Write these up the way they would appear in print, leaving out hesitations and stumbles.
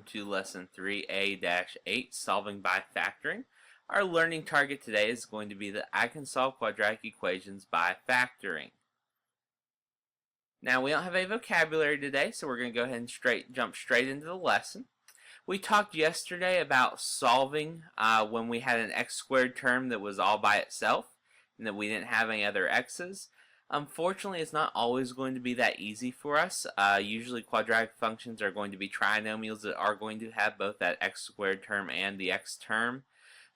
to lesson 3A-8, solving by factoring. Our learning target today is going to be that I can solve quadratic equations by factoring. Now we don't have a vocabulary today, so we're going to go ahead and jump straight into the lesson. We talked yesterday about solving when we had an x squared term that was all by itself and that we didn't have any other x's. Unfortunately, it's not always going to be that easy for us. Usually quadratic functions are going to be trinomials that are going to have both that x squared term and the x term.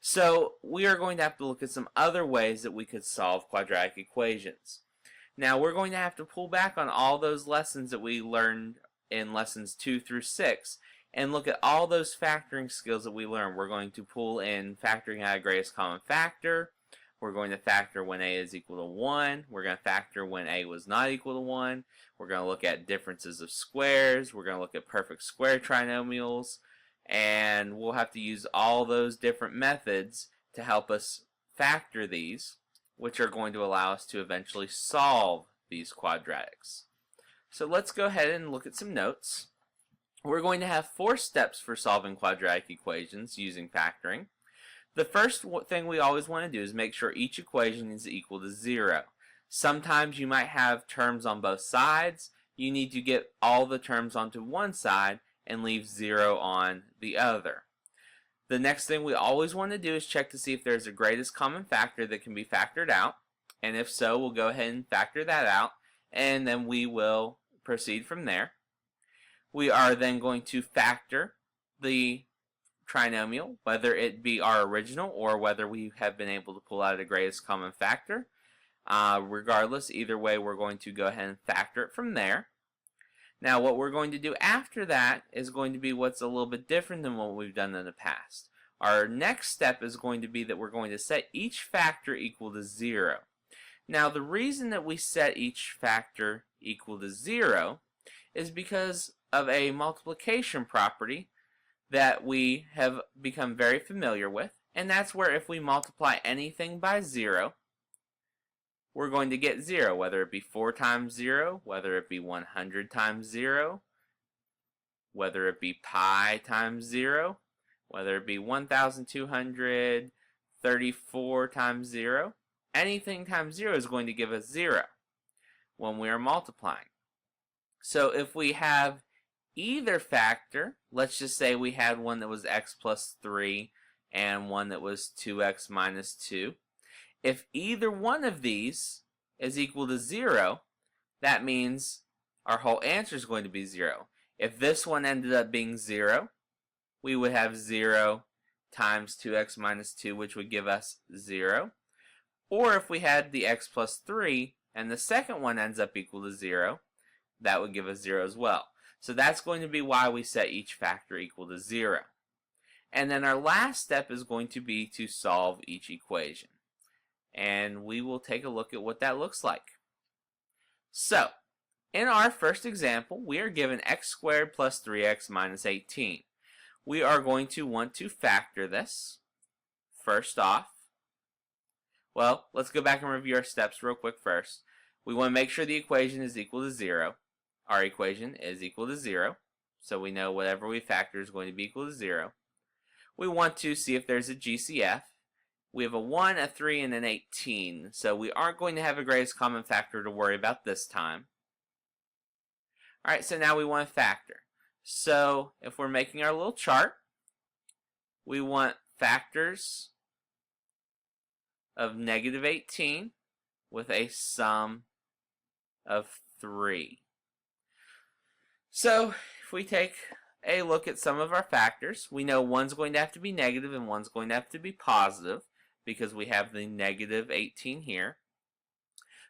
So we are going to have to look at some other ways that we could solve quadratic equations. Now we're going to have to pull back on all those lessons that we learned in lessons 2 through 6 and look at all those factoring skills that we learned. We're going to pull in factoring out a greatest common factor. We're going to factor when a is equal to 1. We're going to factor when a was not equal to 1. We're going to look at differences of squares. We're going to look at perfect square trinomials. And we'll have to use all those different methods to help us factor these, which are going to allow us to eventually solve these quadratics. So let's go ahead and look at some notes. We're going to have 4 steps for solving quadratic equations using factoring. The first thing we always want to do is make sure each equation is equal to 0. Sometimes you might have terms on both sides. You need to get all the terms onto one side and leave 0 on the other. The next thing we always want to do is check to see if there's a greatest common factor that can be factored out. And if so, we'll go ahead and factor that out, and then we will proceed from there. We are then going to factor the trinomial, whether it be our original or whether we have been able to pull out a greatest common factor. Regardless, either way, we're going to go ahead and factor it from there. Now, what we're going to do after that is going to be what's a little bit different than what we've done in the past. Our next step is going to be that we're going to set each factor equal to 0. Now, the reason that we set each factor equal to 0 is because of a multiplication property that we have become very familiar with, and that's where if we multiply anything by 0, we're going to get 0, whether it be 4 times 0, whether it be 100 times 0, whether it be pi times 0, whether it be 1,234 times 0. Anything times 0 is going to give us 0 when we are multiplying. So if we have either factor, let's just say we had one that was x plus 3 and one that was 2x minus 2. If either one of these is equal to 0, that means our whole answer is going to be 0. If this one ended up being 0, we would have 0 times 2x minus 2, which would give us 0. Or if we had the x plus 3 and the second one ends up equal to 0, that would give us 0 as well. So that's going to be why we set each factor equal to 0. And then our last step is going to be to solve each equation. And we will take a look at what that looks like. So, in our first example, we are given x squared plus 3x minus 18. We are going to want to factor this. First off, well, let's go back and review our steps real quick first. We want to make sure the equation is equal to 0. Our equation is equal to 0, so we know whatever we factor is going to be equal to 0. We want to see if there's a GCF. We have a 1, a 3, and an 18, so we aren't going to have a greatest common factor to worry about this time. Alright, so now we want to factor. So if we're making our little chart, we want factors of negative 18 with a sum of 3. So if we take a look at some of our factors, we know one's going to have to be negative and one's going to have to be positive because we have the negative 18 here.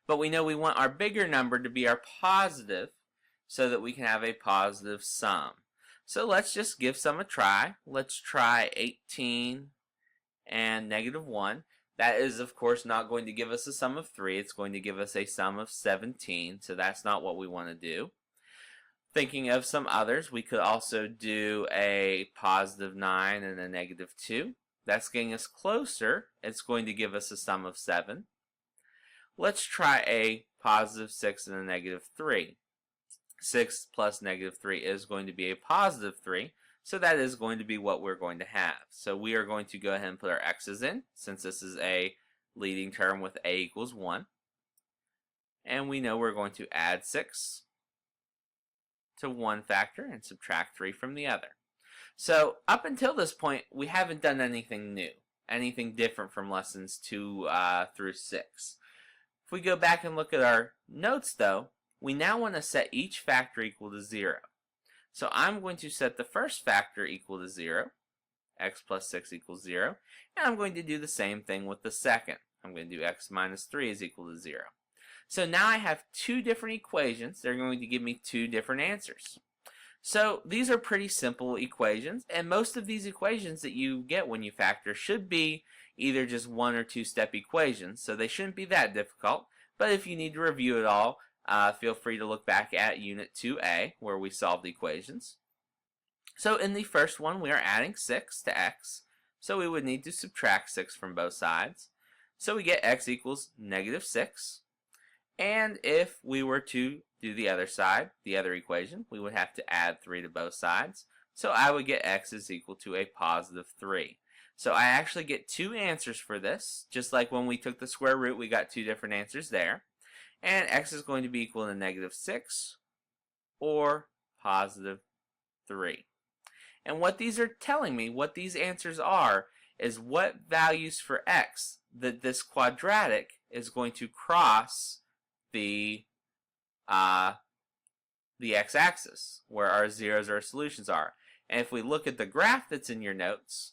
But we know we want our bigger number to be our positive so that we can have a positive sum. So let's just give some a try. Let's try 18 and negative 1. That is, of course, not going to give us a sum of 3. It's going to give us a sum of 17, so that's not what we want to do. Thinking of some others, we could also do a positive 9 and a negative 2. That's getting us closer. It's going to give us a sum of 7. Let's try a positive 6 and a negative 3. 6 plus negative 3 is going to be a positive 3, So that is going to be what we're going to have. So we are going to go ahead and put our x's in, since this is a leading term with a equals 1. And we know we're going to add 6 to one factor and subtract 3 from the other. So up until this point, we haven't done anything new, anything different from lessons 2 through 6. If we go back and look at our notes though, we now want to set each factor equal to 0. So I'm going to set the first factor equal to 0, x plus 6 equals 0, and I'm going to do the same thing with the second. I'm going to do x minus 3 is equal to 0. So now I have two different equations. They're going to give me two different answers. So these are pretty simple equations, and most of these equations that you get when you factor should be either just one or two step equations, so they shouldn't be that difficult. But if you need to review it all, feel free to look back at Unit 2A where we solved the equations. So in the first one we are adding 6 to x, so we would need to subtract 6 from both sides. So we get x equals negative 6. And if we were to do the other side, the other equation, we would have to add 3 to both sides. So I would get x is equal to a positive 3. So I actually get two answers for this. Just like when we took the square root, we got two different answers there. And x is going to be equal to negative 6 or positive 3. And what these are telling me, what these answers are, is what values for x that this quadratic is going to cross the x-axis, where our zeros or our solutions are. And if we look at the graph that's in your notes,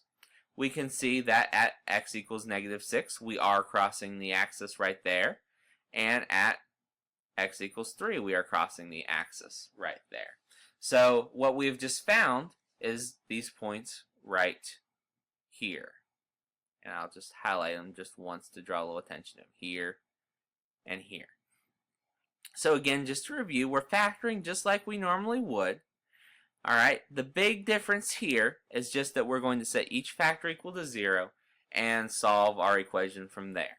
we can see that at x equals negative 6, we are crossing the axis right there. And at x equals 3, we are crossing the axis right there. So what we've just found is these points right here. And I'll just highlight them just once to draw a little attention to them. Here and here. So again, just to review, we're factoring just like we normally would. Alright, the big difference here is just that we're going to set each factor equal to 0 and solve our equation from there.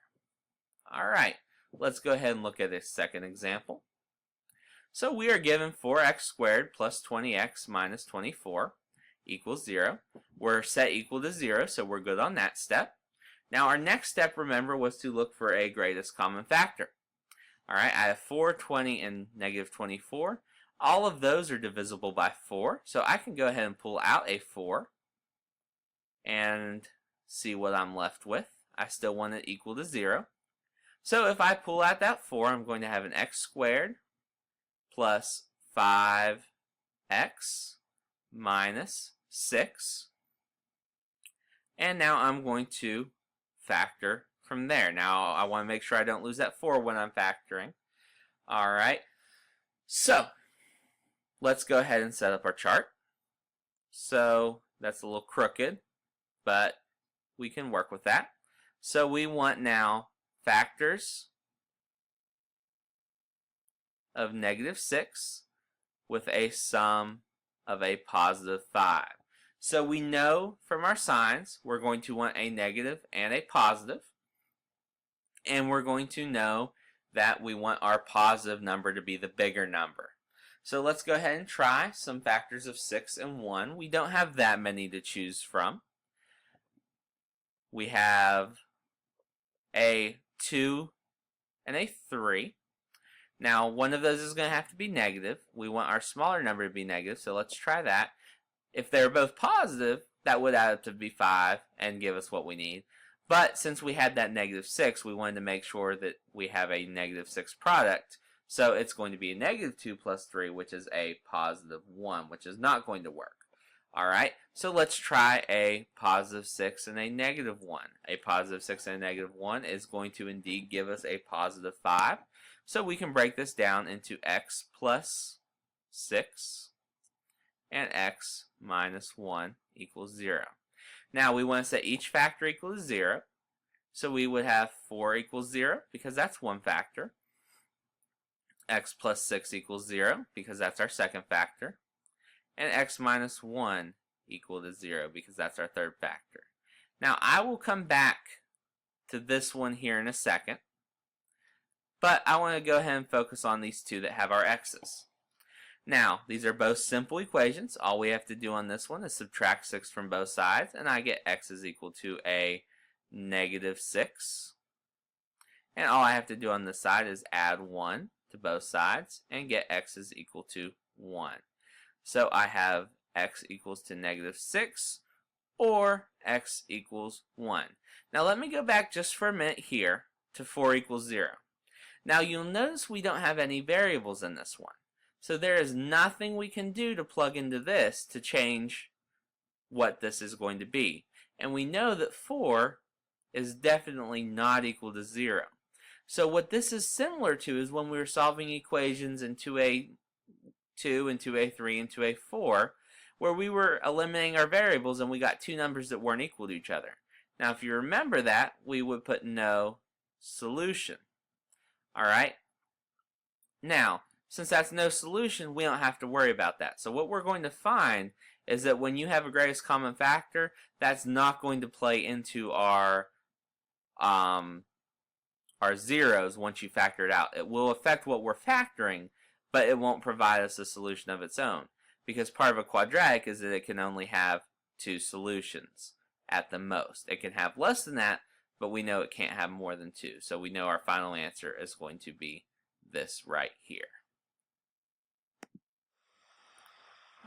Alright, let's go ahead and look at a second example. So we are given 4x squared plus 20x minus 24 equals 0. We're set equal to 0, so we're good on that step. Now our next step, remember, was to look for a greatest common factor. Alright, I have 4, 20, and negative 24. All of those are divisible by 4, so I can go ahead and pull out a 4 and see what I'm left with. I still want it equal to 0. So if I pull out that 4, I'm going to have an x squared plus 5x minus 6. And now I'm going to factor from there. Now I want to make sure I don't lose that 4 when I'm factoring. Alright, so let's go ahead and set up our chart. So that's a little crooked, but we can work with that. So we want now factors of negative 6 with a sum of a positive 5. So we know from our signs we're going to want a negative and a positive. And we're going to know that we want our positive number to be the bigger number. So let's go ahead and try some factors of 6 and 1. We don't have that many to choose from. We have a 2 and a 3. Now one of those is going to have to be negative. We want our smaller number to be negative, so let's try that. If they're both positive, that would add up to be 5 and give us what we need. But since we had that negative 6, we wanted to make sure that we have a negative 6 product. So it's going to be a negative 2 plus 3, which is a positive 1, which is not going to work. Alright, so let's try a positive 6 and a negative 1. A positive 6 and a negative 1 is going to indeed give us a positive 5. So we can break this down into x plus 6 and x minus 1 equals 0. Now we want to set each factor equal to 0. So we would have 4 equals 0 because that's one factor. X plus 6 equals 0 because that's our second factor. And x minus 1 equal to 0 because that's our third factor. Now I will come back to this one here in a second. But I want to go ahead and focus on these two that have our x's. Now, these are both simple equations. All we have to do on this one is subtract 6 from both sides, and I get x is equal to a negative 6. And all I have to do on this side is add 1 to both sides and get x is equal to 1. So I have x equals to negative 6 or x equals 1. Now let me go back just for a minute here to 4 equals 0. Now you'll notice we don't have any variables in this one. So there is nothing we can do to plug into this to change what this is going to be. And we know that 4 is definitely not equal to 0. So what this is similar to is when we were solving equations in 2A2 and 2A3 and 2A4, where we were eliminating our variables and we got two numbers that weren't equal to each other. Now if you remember that, we would put no solution. Alright? Now, since that's no solution, we don't have to worry about that. So what we're going to find is that when you have a greatest common factor, that's not going to play into our zeros once you factor it out. It will affect what we're factoring, but it won't provide us a solution of its own. Because part of a quadratic is that it can only have two solutions at the most. It can have less than that, but we know it can't have more than two. So we know our final answer is going to be this right here.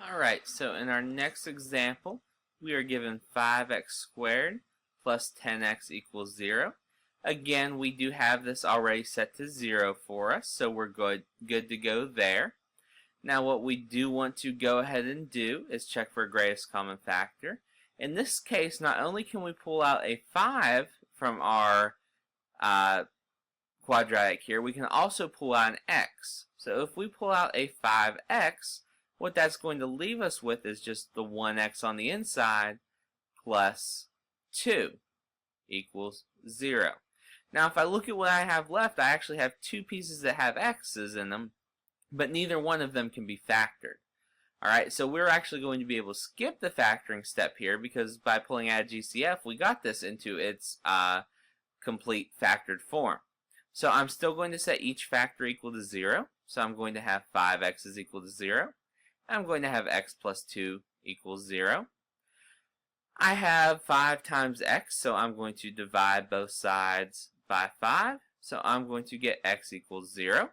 Alright, so in our next example, we are given 5x squared plus 10x equals 0. Again, we do have this already set to 0 for us, so we're good to go there. Now what we do want to go ahead and do is check for greatest common factor. In this case, not only can we pull out a 5 from our quadratic here, we can also pull out an x. So if we pull out a 5x, what that's going to leave us with is just the 1x on the inside plus 2 equals 0. Now if I look at what I have left, I actually have two pieces that have x's in them, but neither one of them can be factored. Alright, so we're actually going to be able to skip the factoring step here because by pulling out GCF, we got this into its complete factored form. So I'm still going to set each factor equal to 0. So I'm going to have 5x is equal to 0. I'm going to have x plus 2 equals 0. I have 5 times x, so I'm going to divide both sides by 5. So I'm going to get x equals 0.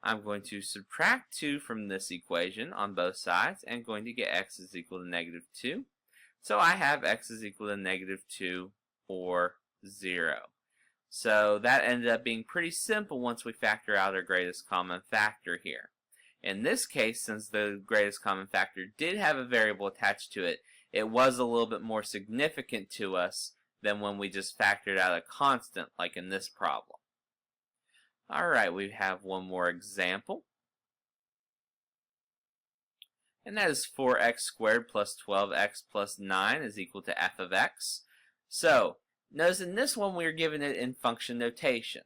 I'm going to subtract 2 from this equation on both sides and going to get x is equal to negative 2. So I have x is equal to negative 2 or 0. So that ended up being pretty simple once we factor out our greatest common factor here. In this case, since the greatest common factor did have a variable attached to it, it was a little bit more significant to us than when we just factored out a constant like in this problem. Alright, we have one more example. And that is 4x squared plus 12x plus 9 is equal to f of x. So, notice in this one we're given it in function notation.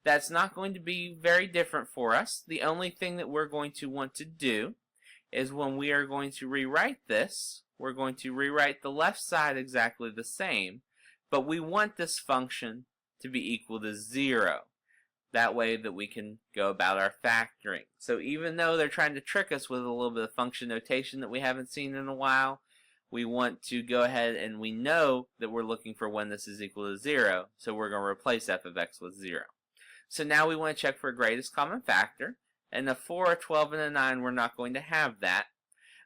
That's not going to be very different for us. The only thing that we're going to want to do is when we are going to rewrite this, we're going to rewrite the left side exactly the same, but we want this function to be equal to 0. That way that we can go about our factoring. So even though they're trying to trick us with a little bit of function notation that we haven't seen in a while, we want to go ahead and we know that we're looking for when this is equal to 0, so we're going to replace f of x with 0. So now we want to check for greatest common factor, and a 4, a 12, and a 9, we're not going to have that.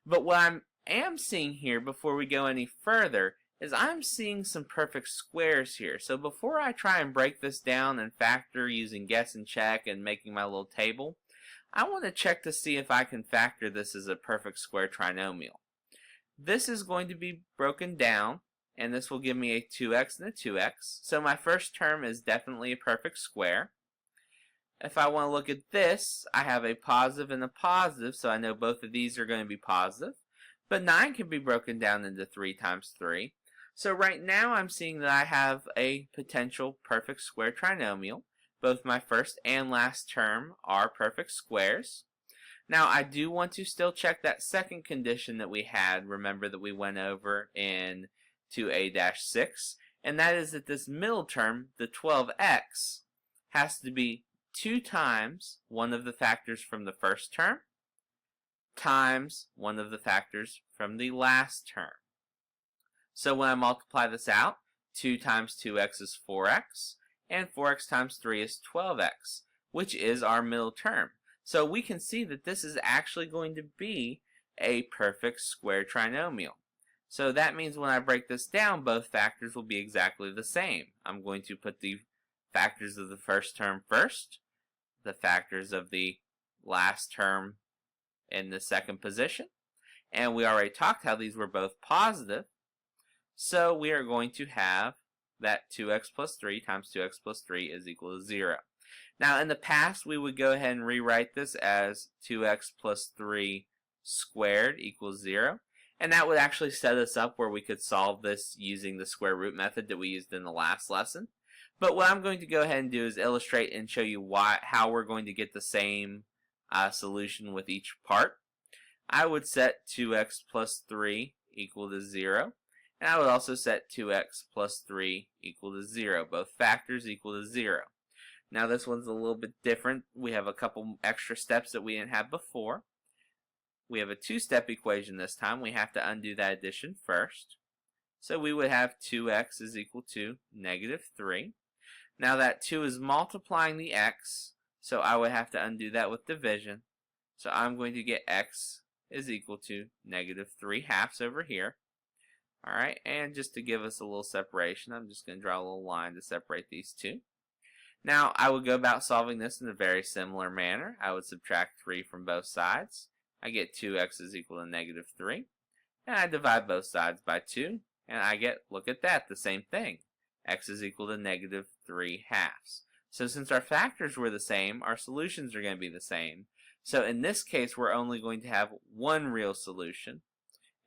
But what I am seeing here before we go any further is I'm seeing some perfect squares here. So before I try and break this down and factor using guess and check and making my little table, I want to check to see if I can factor this as a perfect square trinomial. This is going to be broken down, and this will give me a 2x and a 2x. So my first term is definitely a perfect square. If I want to look at this, I have a positive and a positive, so I know both of these are going to be positive. But 9 can be broken down into 3 times 3. So right now I'm seeing that I have a potential perfect square trinomial. Both my first and last term are perfect squares. Now I do want to still check that second condition that we had, remember that we went over in 2A-6, and that is that this middle term, the 12x, has to be 2 times one of the factors from the first term, times one of the factors from the last term. So when I multiply this out, 2 times 2x is 4x, and 4x times 3 is 12x, which is our middle term. So we can see that this is actually going to be a perfect square trinomial. So that means when I break this down, both factors will be exactly the same. I'm going to put the factors of the first term first, the factors of the last term in the second position, and we already talked how these were both positive, so we are going to have that 2x plus 3 times 2x plus 3 is equal to 0. Now in the past we would go ahead and rewrite this as 2x plus 3 squared equals 0, and that would actually set us up where we could solve this using the square root method that we used in the last lesson. But what I'm going to go ahead and do is illustrate and show you how we're going to get the same solution with each part. I would set 2x plus 3 equal to 0, and I would also set 2x plus 3 equal to 0, both factors equal to 0. Now this one's a little bit different. We have a couple extra steps that we didn't have before. We have a two-step equation this time. We have to undo that addition first. So we would have 2x is equal to negative 3. Now that 2 is multiplying the x, so I would have to undo that with division. So I'm going to get x is equal to negative 3 halves over here. Alright, and just to give us a little separation, I'm just going to draw a little line to separate these two. Now I would go about solving this in a very similar manner. I would subtract 3 from both sides. I get 2x is equal to negative 3. And I divide both sides by 2. And I get, look at that, the same thing. X is equal to negative 3 halves. So since our factors were the same, our solutions are going to be the same. So in this case, we're only going to have one real solution.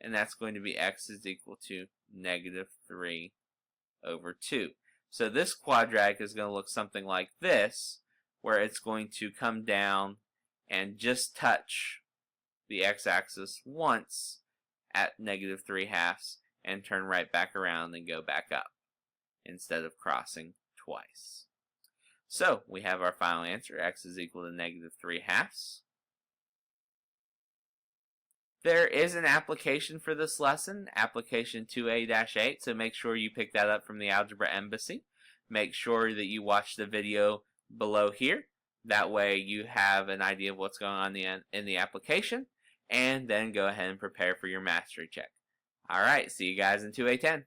And that's going to be x is equal to negative 3 over 2. So this quadratic is going to look something like this, where it's going to come down and just touch the x-axis once at negative 3 halves and turn right back around and go back up instead of crossing twice. So we have our final answer, x is equal to negative 3 halves. There is an application for this lesson, application 2A-8, so make sure you pick that up from the Algebra Embassy. Make sure that you watch the video below here. That way you have an idea of what's going on in the application, and then go ahead and prepare for your mastery check. Alright, see you guys in 2A10.